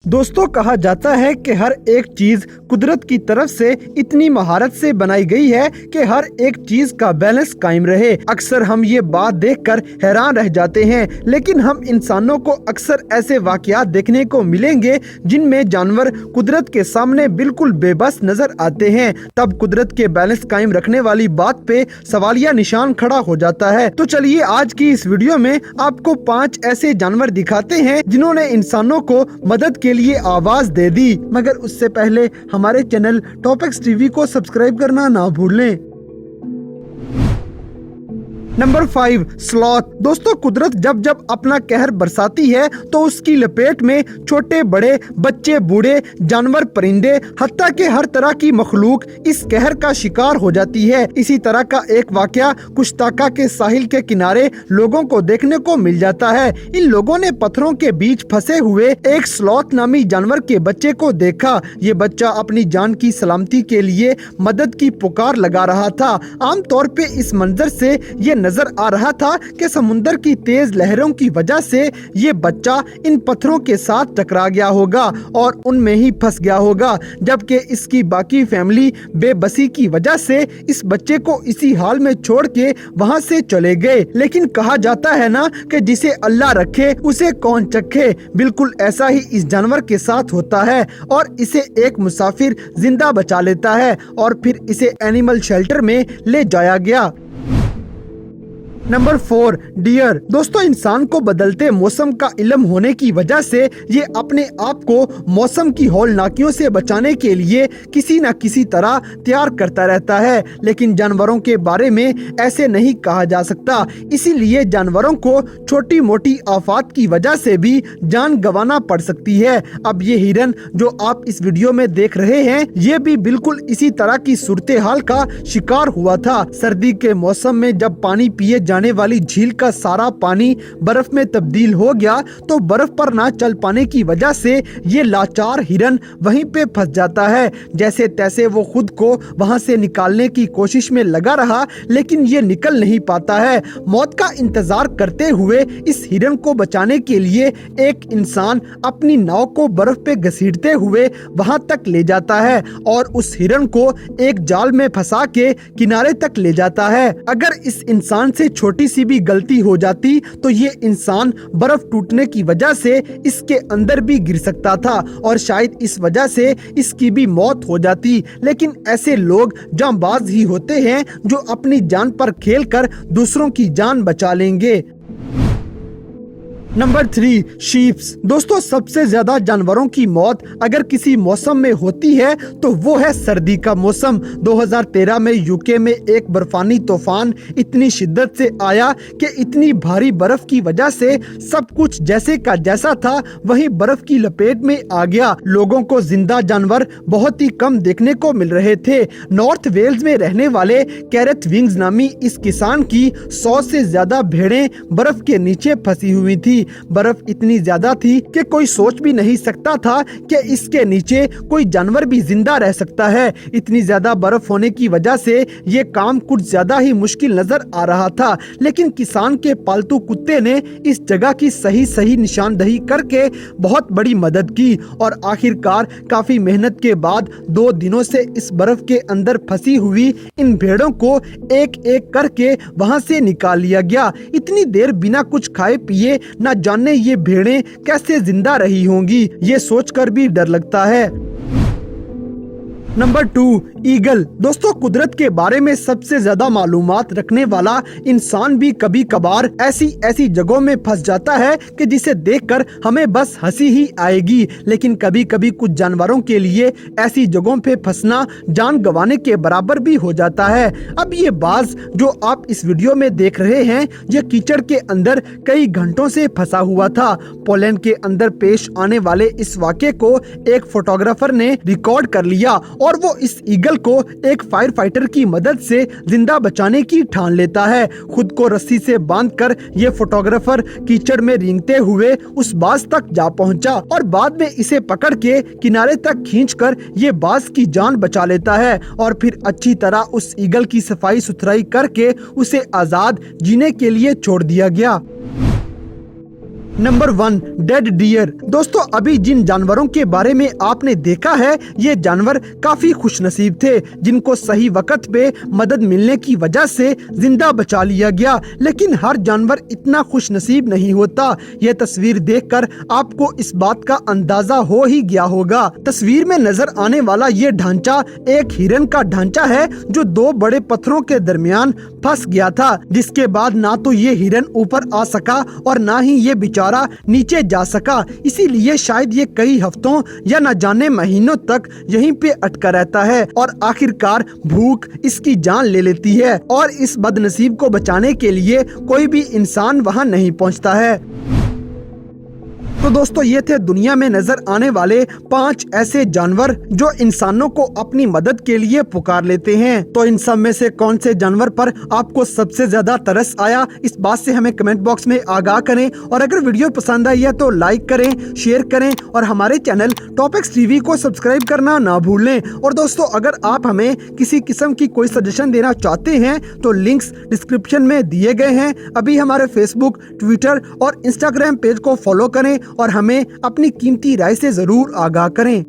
दोस्तों, कहा जाता है कि हर एक चीज कुदरत की तरफ से इतनी महारत से बनाई गई है कि हर एक चीज का बैलेंस कायम रहे। अक्सर हम ये बात देखकर हैरान रह जाते हैं, लेकिन हम इंसानों को अक्सर ऐसे वाकयात देखने को मिलेंगे जिनमें जानवर कुदरत के सामने बिल्कुल बेबस नजर आते हैं। तब कुदरत के बैलेंस कायम रखने वाली बात पे सवालिया निशान खड़ा हो जाता है। तो चलिए आज की इस वीडियो में आपको 5 ऐसे जानवर दिखाते हैं जिन्होंने इंसानों को मदद के लिए आवाज दे दी। मगर उससे पहले हमारे चैनल टॉपिक्स टीवी को सब्सक्राइब करना ना भूलें। Number 5, sloth. दोस्तों, कुदरत जब जब अपना कहर बरसाती है तो उसकी लपेट में छोटे बड़े, बच्चे बूढ़े, जानवर परिंदे, हत्ता के हर तरह की मखलूक इस कहर का शिकार हो जाती है। इसी तरह का एक वाकया कुश्ताका के साहिल के किनारे लोगों को देखने को मिल जाता है। इन लोगों ने पत्थरों के बीच फंसे हुए एक स्लॉथ नामी जानवर के बच्चे को देखा। ये बच्चा अपनी जान की सलामती के लिए मदद की पुकार लगा रहा था। आमतौर पे इस मंजर से ये नजर आ रहा था कि समुंदर की तेज लहरों की वजह से ये बच्चा इन पत्थरों के साथ टकरा गया होगा और उनमें ही फंस गया होगा, जबकि इसकी बाकी फैमिली बेबसी की वजह से इस बच्चे को इसी हाल में छोड़ के वहाँ से चले गए। लेकिन कहा जाता है ना कि जिसे अल्लाह रखे उसे कौन चखे। बिल्कुल ऐसा ही इस जानवर के साथ होता है और इसे एक मुसाफिर जिंदा बचा लेता है और फिर इसे एनिमल शेल्टर में ले जाया गया। Number 4, dear. दोस्तों, इंसान को बदलते मौसम का इल्म होने की वजह से ये अपने आप को मौसम की हौलनाकियों से बचाने के लिए किसी न किसी तरह तैयार करता रहता है, लेकिन जानवरों के बारे में ऐसे नहीं कहा जा सकता। इसीलिए जानवरों को छोटी मोटी आफत की वजह से भी जान गंवाना पड़ सकती है। अब ये हिरन जो आप इस वीडियो में देख रहे हैं, ये भी बिल्कुल इसी तरह की सूरत हाल का शिकार हुआ था। सर्दी के मौसम में जब पानी पिए जाने वाली झील का सारा पानी बर्फ में तब्दील हो गया तो बर्फ पर ना चल पाने की वजह से ये लाचार हिरन वहीं पे फंस जाता है। जैसे तैसे वो खुद को वहां से निकालने की कोशिश में लगा रहा, लेकिन ये निकल नहीं पाता है। मौत का इंतजार करते हुए इस हिरन को बचाने के लिए एक इंसान अपनी नाव को बर्फ पे घसीटते हुए वहां तक ले जाता है और उस हिरन को एक जाल में फंसा के किनारे तक ले जाता है। अगर इस इंसान से छोटी सी भी गलती हो जाती तो ये इंसान बर्फ टूटने की वजह से इसके अंदर भी गिर सकता था और शायद इस वजह से इसकी भी मौत हो जाती। लेकिन ऐसे लोग जांबाज ही होते हैं जो अपनी जान पर खेलकर दूसरों की जान बचा लेंगे। Number 3, sheeps. दोस्तों, सबसे ज्यादा जानवरों की मौत अगर किसी मौसम में होती है तो वो है सर्दी का मौसम। 2013 में यूके में एक बर्फानी तूफान इतनी शिद्दत से आया कि इतनी भारी बर्फ की वजह से सब कुछ जैसे का जैसा था वही बर्फ की लपेट में आ गया। लोगों को जिंदा जानवर बहुत ही कम देखने को मिल रहे थे। नॉर्थ वेल्स में रहने वाले कैरेथ विंग्स नामी इस किसान की 100 से ज्यादा भेड़ें बर्फ के नीचे फंसी हुई थी। बर्फ इतनी ज्यादा थी कि कोई सोच भी नहीं सकता था कि इसके नीचे कोई जानवर भी जिंदा रह सकता है। इतनी ज्यादा बर्फ होने की वजह से ये काम कुछ ज्यादा ही मुश्किल नजर आ रहा था, लेकिन किसान के पालतू कुत्ते ने इस जगह की सही निशानदही करके बहुत बड़ी मदद की और आखिरकार काफी मेहनत के बाद 2 दिनों से इस बर्फ के अंदर फंसी हुई इन भेड़ों को एक एक करके वहां से निकाल लिया गया। इतनी देर बिना कुछ खाए पिए न जाने ये भेड़ें कैसे जिंदा रही होंगी, ये सोचकर भी डर लगता है। Number 2, eagle. दोस्तों, कुदरत के बारे में सबसे ज्यादा मालूमात रखने वाला इंसान भी कभी कभार ऐसी जगहों में फंस जाता है कि जिसे देखकर हमें बस हंसी ही आएगी, लेकिन कभी कभी कुछ जानवरों के लिए ऐसी जगहों पे फंसना जान गंवाने के बराबर भी हो जाता है। अब ये बाज जो आप इस वीडियो में देख रहे हैं, ये कीचड़ के अंदर कई घंटों से फंसा हुआ था। पोलैंड के अंदर पेश आने वाले इस वाक़े को एक फोटोग्राफर ने रिकॉर्ड कर लिया और वो इस ईगल को एक फायर फाइटर की मदद से जिंदा बचाने की ठान लेता है। खुद को रस्सी से बांधकर ये फोटोग्राफर कीचड़ में रेंगते हुए उस बाज तक जा पहुंचा और बाद में इसे पकड़ के किनारे तक खींचकर ये बाज की जान बचा लेता है और फिर अच्छी तरह उस ईगल की सफाई सुथराई करके उसे आजाद जीने के लिए छोड़ दिया गया। Number 1, dead dear. दोस्तों अभी जिन जानवरों के बारे में आपने देखा है, ये जानवर काफी खुशनसीब थे, जिनको सही वक्त पे मदद मिलने की वजह से जिंदा बचा लिया गया। लेकिन हर जानवर इतना खुशनसीब नहीं होता। ये तस्वीर देखकर आपको इस बात का अंदाजा हो ही गया होगा। तस्वीर में नजर आने वाला ये ढांचा एक हिरन का ढांचा है, जो 2 बड़े पत्थरों के दरमियान फंस गया था, जिसके बाद ना तो ये हिरन ऊपर आ सका और ना ही ये बेचारा नीचे जा सका। इसीलिए शायद ये कई हफ्तों या न जाने महीनों तक यहीं पे अटका रहता है और आखिरकार भूख इसकी जान ले लेती है और इस बदनसीब को बचाने के लिए कोई भी इंसान वहां नहीं पहुंचता है। तो दोस्तों ये थे दुनिया में नजर आने वाले 5 ऐसे जानवर जो इंसानों को अपनी मदद के लिए पुकार लेते हैं। तो इन सब में से कौन से जानवर पर आपको सबसे ज्यादा तरस आया, इस बात से हमें कमेंट बॉक्स में आगाह करें। और अगर वीडियो पसंद आई है तो लाइक करें, शेयर करें और हमारे चैनल टॉपिक्स टीवी को सब्सक्राइब करना ना भूलें। और दोस्तों अगर आप हमें किसी किस्म की कोई सजेशन देना चाहते हैं तो लिंक्स डिस्क्रिप्शन में दिए गए हैं। अभी हमारे फेसबुक, ट्विटर और इंस्टाग्राम पेज को फॉलो करें और हमें अपनी कीमती राय से जरूर आगाह करें।